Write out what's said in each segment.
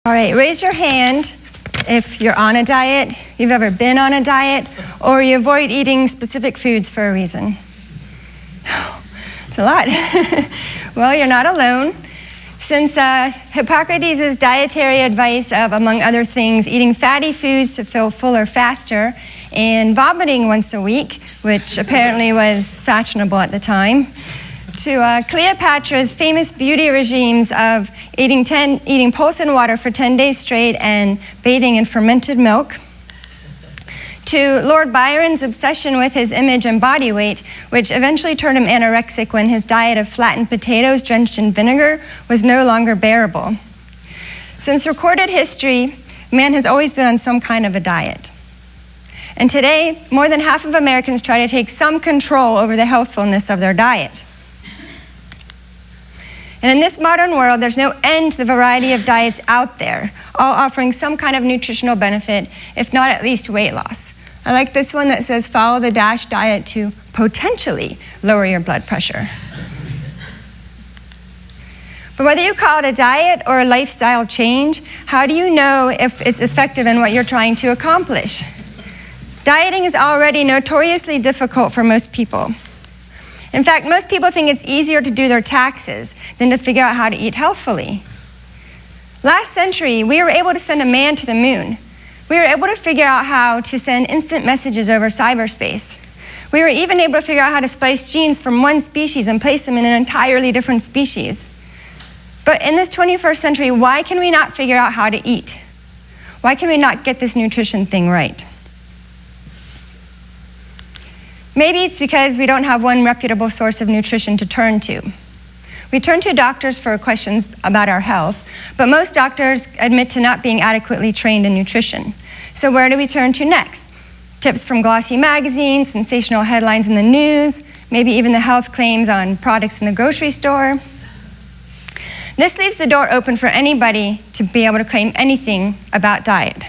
All right, raise your hand if you're on a diet, you've ever been on a diet, or you avoid eating specific foods for a reason. It's a lot. Well, you're not alone. Since Hippocrates' dietary advice of, among other things, eating fatty foods to feel fuller faster and vomiting once a week, which apparently was fashionable at the time, to Cleopatra's famous beauty regimes of eating pulse and water for 10 days straight and bathing in fermented milk, to Lord Byron's obsession with his image and body weight, which eventually turned him anorexic when his diet of flattened potatoes drenched in vinegar was no longer bearable. Since recorded history, man has always been on some kind of a diet. And today, more than half of Americans try to take some control over the healthfulness of their diet. And in this modern world, there's no end to the variety of diets out there, all offering some kind of nutritional benefit, if not at least weight loss. I like this one that says, follow the DASH diet to potentially lower your blood pressure. But whether you call it a diet or a lifestyle change, how do you know if it's effective in what you're trying to accomplish? Dieting is already notoriously difficult for most people. In fact, most people think it's easier to do their taxes than to figure out how to eat healthfully. Last century, we were able to send a man to the moon. We were able to figure out how to send instant messages over cyberspace. We were even able to figure out how to splice genes from one species and place them in an entirely different species. But in this 21st century, why can we not figure out how to eat? Why can we not get this nutrition thing right? Maybe it's because we don't have one reputable source of nutrition to turn to. We turn to doctors for questions about our health, but most doctors admit to not being adequately trained in nutrition. So where do we turn to next? Tips from glossy magazines, sensational headlines in the news, maybe even the health claims on products in the grocery store. This leaves the door open for anybody to be able to claim anything about diet.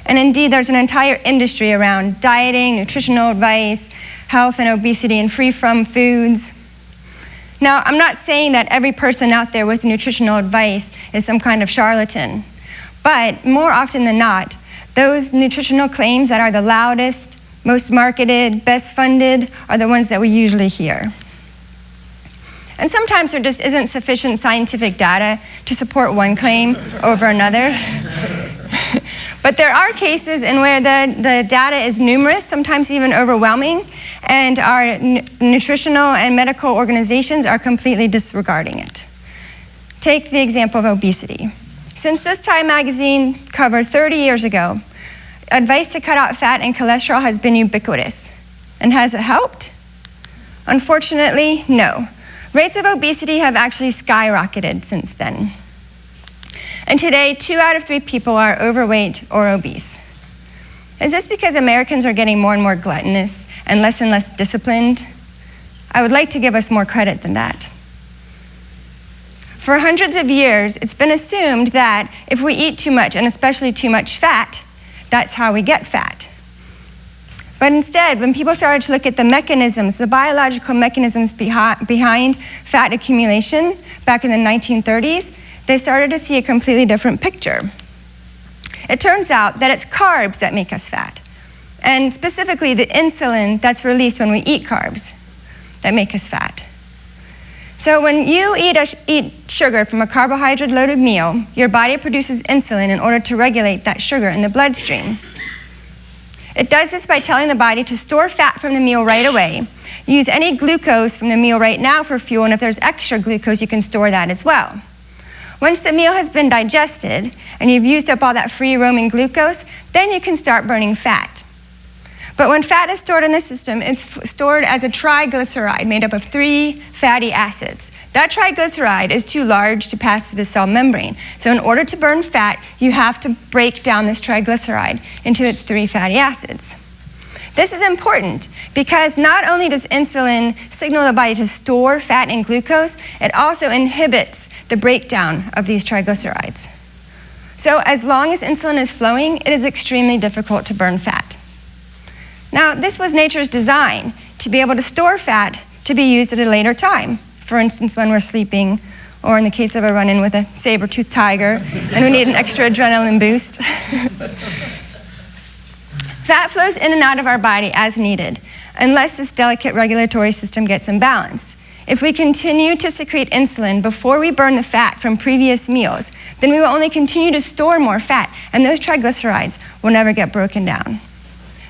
And indeed, there's an entire industry around dieting, nutritional advice, health and obesity, and free-from foods. Now, I'm not saying that every person out there with nutritional advice is some kind of charlatan, but more often than not, those nutritional claims that are the loudest, most marketed, best funded are the ones that we usually hear. And sometimes there just isn't sufficient scientific data to support one claim over another. But there are cases in where the data is numerous, sometimes even overwhelming, and our nutritional and medical organizations are completely disregarding it. Take the example of obesity. Since this Time magazine covered 30 years ago, advice to cut out fat and cholesterol has been ubiquitous. And has it helped? Unfortunately, no. Rates of obesity have actually skyrocketed since then. And today, 2 out of 3 people are overweight or obese. Is this because Americans are getting more and more gluttonous and less disciplined? I would like to give us more credit than that. For hundreds of years, it's been assumed that if we eat too much, and especially too much fat, that's how we get fat. But instead, when people started to look at the mechanisms, the biological mechanisms behind fat accumulation back in the 1930s, they started to see a completely different picture. It turns out that it's carbs that make us fat, and specifically the insulin that's released when we eat carbs that make us fat. So when you eat sugar from a carbohydrate-loaded meal, your body produces insulin in order to regulate that sugar in the bloodstream. It does this by telling the body to store fat from the meal right away. Use any glucose from the meal right now for fuel, and if there's extra glucose, you can store that as well. Once the meal has been digested and you've used up all that free-roaming glucose, then you can start burning fat. But when fat is stored in the system, it's stored as a triglyceride made up of 3 fatty acids. That triglyceride is too large to pass through the cell membrane. So in order to burn fat, you have to break down this triglyceride into its 3 fatty acids. This is important because not only does insulin signal the body to store fat and glucose, it also inhibits the breakdown of these triglycerides. So as long as insulin is flowing, it is extremely difficult to burn fat. Now, this was nature's design, to be able to store fat to be used at a later time, for instance, when we're sleeping or in the case of a run-in with a saber-toothed tiger, and we need an extra adrenaline boost. Fat flows in and out of our body as needed, unless this delicate regulatory system gets imbalanced. If we continue to secrete insulin before we burn the fat from previous meals, then we will only continue to store more fat, and those triglycerides will never get broken down.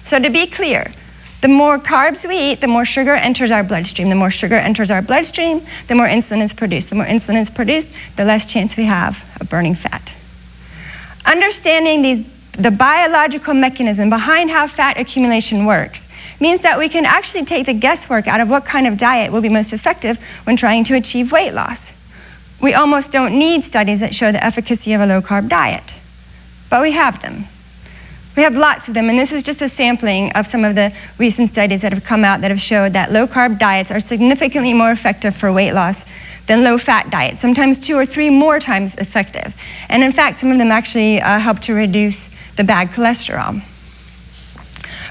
So to be clear, the more carbs we eat, the more sugar enters our bloodstream. The more sugar enters our bloodstream, the more insulin is produced. The more insulin is produced, the less chance we have of burning fat. Understanding the biological mechanism behind how fat accumulation works means that we can actually take the guesswork out of what kind of diet will be most effective when trying to achieve weight loss. We almost don't need studies that show the efficacy of a low-carb diet, but we have them. We have lots of them, and this is just a sampling of some of the recent studies that have come out that have showed that low-carb diets are significantly more effective for weight loss than low-fat diets, sometimes 2 or 3 more times effective. And in fact, some of them actually help to reduce the bad cholesterol.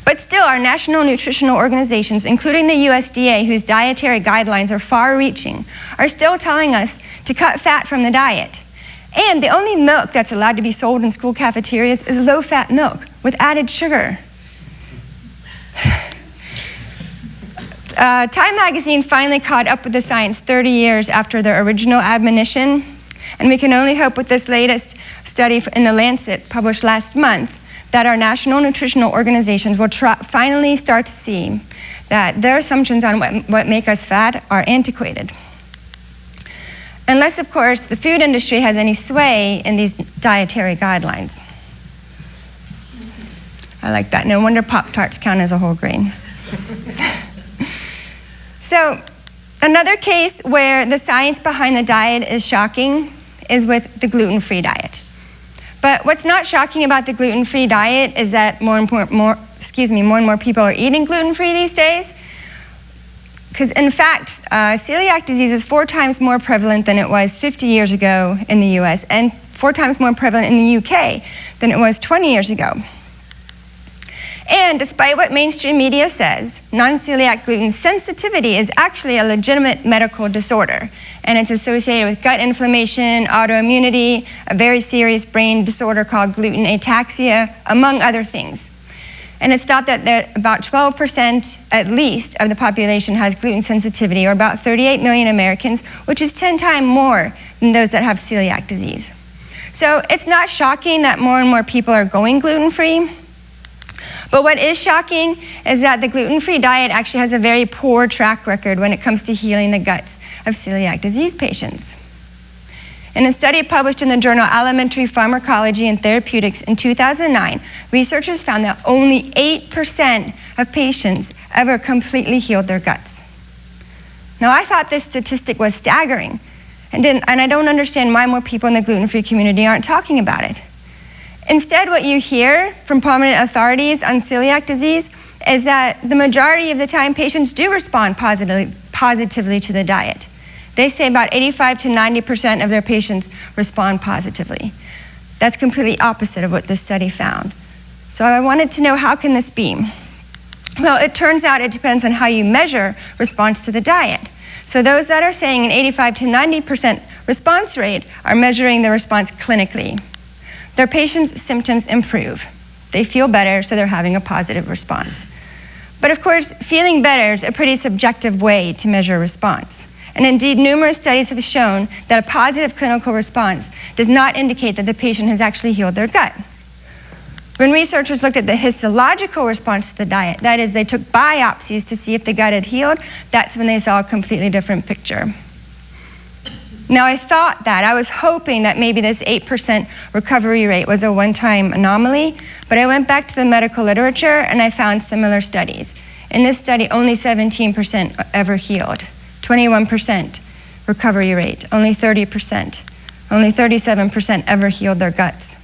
But still, our national nutritional organizations, including the USDA, whose dietary guidelines are far-reaching, are still telling us to cut fat from the diet. And the only milk that's allowed to be sold in school cafeterias is low-fat milk with added sugar. Time magazine finally caught up with the science 30 years after their original admonition, and we can only hope with this latest study in The Lancet published last month that our national nutritional organizations will finally start to see that their assumptions on what make us fat are antiquated. Unless, of course, the food industry has any sway in these dietary guidelines. I like that. No wonder Pop-Tarts count as a whole grain. So, another case where the science behind the diet is shocking is with the gluten-free diet. But what's not shocking about the gluten-free diet is that more and more people are eating gluten-free these days. Because in fact, celiac disease is 4 times more prevalent than it was 50 years ago in the US, and 4 times more prevalent in the UK than it was 20 years ago. And despite what mainstream media says, non-celiac gluten sensitivity is actually a legitimate medical disorder, and it's associated with gut inflammation, autoimmunity, a very serious brain disorder called gluten ataxia, among other things. And it's thought that about 12% at least of the population has gluten sensitivity, or about 38 million Americans, which is 10 times more than those that have celiac disease. So it's not shocking that more and more people are going gluten-free. But what is shocking is that the gluten-free diet actually has a very poor track record when it comes to healing the guts of celiac disease patients. In a study published in the journal Alimentary Pharmacology and Therapeutics in 2009, researchers found that only 8% of patients ever completely healed their guts. Now, I thought this statistic was staggering, and I don't understand why more people in the gluten-free community aren't talking about it. Instead, what you hear from prominent authorities on celiac disease is that the majority of the time patients do respond positively to the diet. They say about 85 to 90% of their patients respond positively. That's completely opposite of what this study found. So I wanted to know, how can this be? Well, it turns out it depends on how you measure response to the diet. So those that are saying an 85 to 90% response rate are measuring the response clinically. Their patients' symptoms improve. They feel better, so they're having a positive response. But of course, feeling better is a pretty subjective way to measure response. And indeed, numerous studies have shown that a positive clinical response does not indicate that the patient has actually healed their gut. When researchers looked at the histological response to the diet, that is, they took biopsies to see if the gut had healed, that's when they saw a completely different picture. Now, I was hoping that maybe this 8% recovery rate was a one-time anomaly, but I went back to the medical literature and I found similar studies. In this study, only 17% ever healed, 21% recovery rate, only 30%, only 37% ever healed their guts.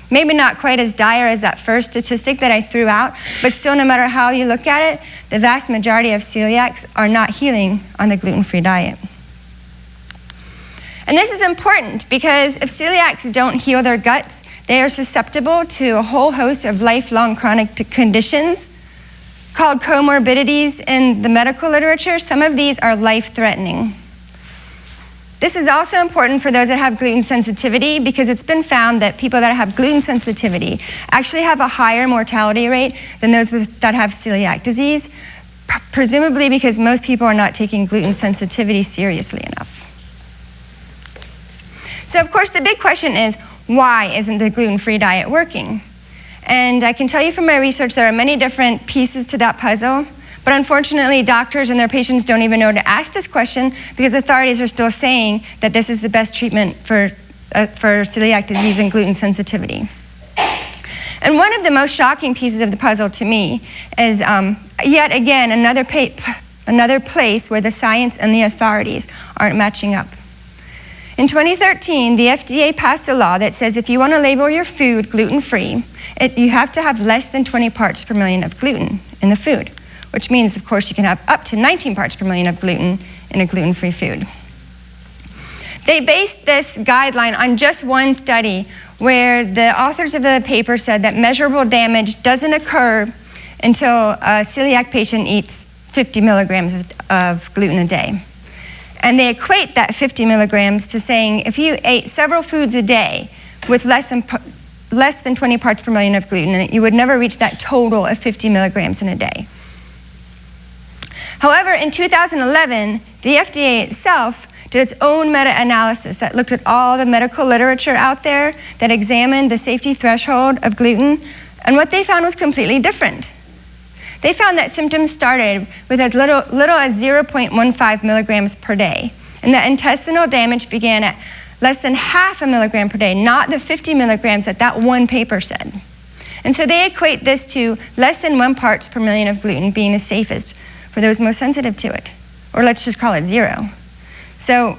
Maybe not quite as dire as that first statistic that I threw out, but still, no matter how you look at it, the vast majority of celiacs are not healing on the gluten-free diet. And this is important because if celiacs don't heal their guts, they are susceptible to a whole host of lifelong chronic conditions called comorbidities in the medical literature. Some of these are life-threatening. This is also important for those that have gluten sensitivity because it's been found that people that have gluten sensitivity actually have a higher mortality rate than those that have celiac disease, presumably because most people are not taking gluten sensitivity seriously enough. So of course the big question is, why isn't the gluten-free diet working? And I can tell you from my research there are many different pieces to that puzzle. But unfortunately, doctors and their patients don't even know to ask this question because authorities are still saying that this is the best treatment for celiac disease and gluten sensitivity. And one of the most shocking pieces of the puzzle to me is yet again another place where the science and the authorities aren't matching up. In 2013, the FDA passed a law that says if you want to label your food gluten-free, you have to have less than 20 parts per million of gluten in the food, which means, of course, you can have up to 19 parts per million of gluten in a gluten-free food. They based this guideline on just one study where the authors of the paper said that measurable damage doesn't occur until a celiac patient eats 50 milligrams of gluten a day. And they equate that 50 milligrams to saying if you ate several foods a day with less than 20 parts per million of gluten in it, you would never reach that total of 50 milligrams in a day. However, in 2011, the FDA itself did its own meta-analysis that looked at all the medical literature out there that examined the safety threshold of gluten, and what they found was completely different. They found that symptoms started with as little as 0.15 milligrams per day, and that intestinal damage began at less than half a milligram per day, not the 50 milligrams that one paper said. And so they equate this to less than 1 parts per million of gluten being the safest for those most sensitive to it, or let's just call it 0. So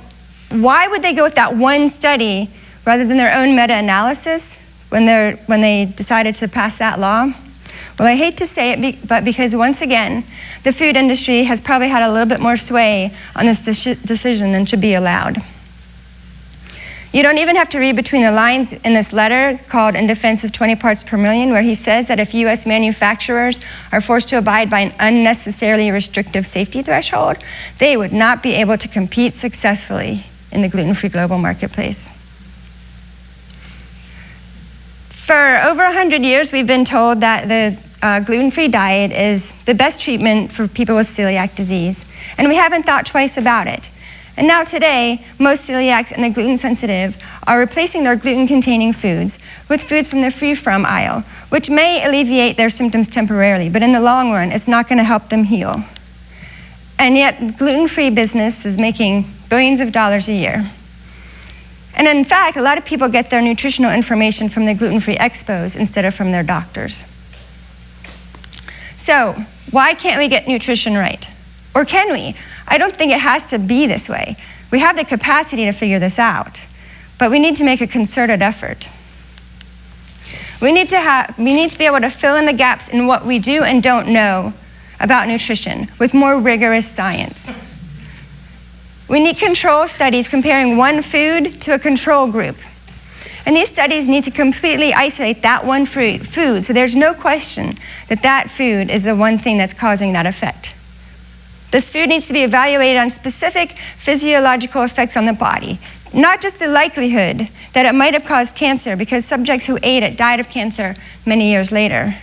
why would they go with that one study rather than their own meta-analysis when they decided to pass that law? Well, I hate to say it, but because once again, the food industry has probably had a little bit more sway on this decision than should be allowed. You don't even have to read between the lines in this letter called In Defense of 20 Parts Per Million, where he says that if U.S. manufacturers are forced to abide by an unnecessarily restrictive safety threshold, they would not be able to compete successfully in the gluten-free global marketplace. For over 100 years, we've been told that the gluten-free diet is the best treatment for people with celiac disease, and we haven't thought twice about it. And now today, most celiacs and the gluten-sensitive are replacing their gluten-containing foods with foods from the free-from aisle, which may alleviate their symptoms temporarily, but in the long run, it's not going to help them heal. And yet, gluten-free business is making billions of dollars a year. And in fact, a lot of people get their nutritional information from the gluten-free expos instead of from their doctors. So, why can't we get nutrition right? Or can we? I don't think it has to be this way. We have the capacity to figure this out, but we need to make a concerted effort. We need to be able to fill in the gaps in what we do and don't know about nutrition with more rigorous science. We need control studies comparing one food to a control group. And these studies need to completely isolate that one food, so there's no question that that food is the one thing that's causing that effect. This food needs to be evaluated on specific physiological effects on the body, not just the likelihood that it might have caused cancer because subjects who ate it died of cancer many years later.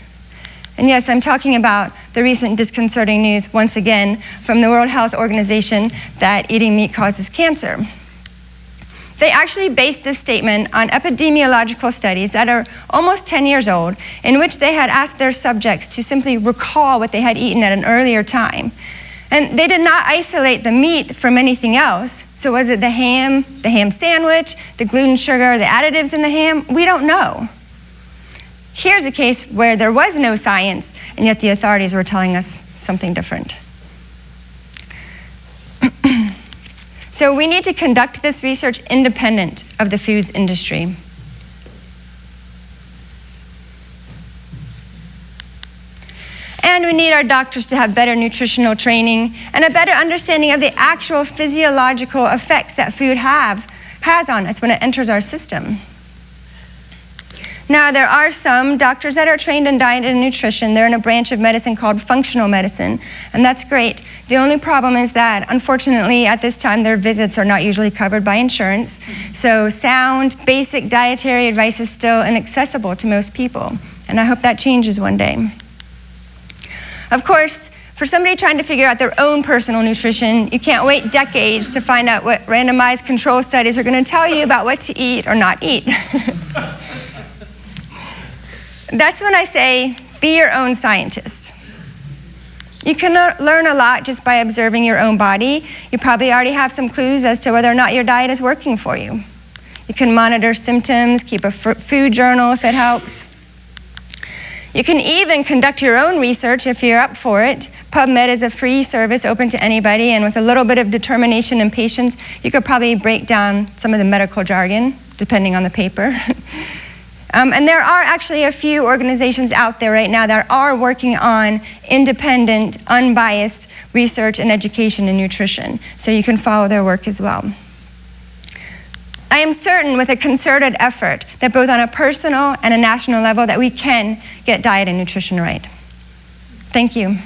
And yes, I'm talking about the recent disconcerting news, once again, from the World Health Organization that eating meat causes cancer. They actually based this statement on epidemiological studies that are almost 10 years old, in which they had asked their subjects to simply recall what they had eaten at an earlier time. And they did not isolate the meat from anything else. So was it the ham sandwich, the gluten, sugar, the additives in the ham? We don't know. Here's a case where there was no science, and yet the authorities were telling us something different. So we need to conduct this research independent of the foods industry. And we need our doctors to have better nutritional training and a better understanding of the actual physiological effects that food has on us when it enters our system. Now, there are some doctors that are trained in diet and nutrition. They're in a branch of medicine called functional medicine, and that's great. The only problem is that, unfortunately, at this time, their visits are not usually covered by insurance. So sound, basic dietary advice is still inaccessible to most people, and I hope that changes one day. Of course, for somebody trying to figure out their own personal nutrition, you can't wait decades to find out what randomized control studies are going to tell you about what to eat or not eat. That's when I say, be your own scientist. You can learn a lot just by observing your own body. You probably already have some clues as to whether or not your diet is working for you. You can monitor symptoms, keep a food journal if it helps. You can even conduct your own research if you're up for it. PubMed is a free service open to anybody, and with a little bit of determination and patience, you could probably break down some of the medical jargon, depending on the paper. And there are actually a few organizations out there right now that are working on independent, unbiased research and education in nutrition, so you can follow their work as well. I am certain with a concerted effort that both on a personal and a national level that we can get diet and nutrition right. Thank you.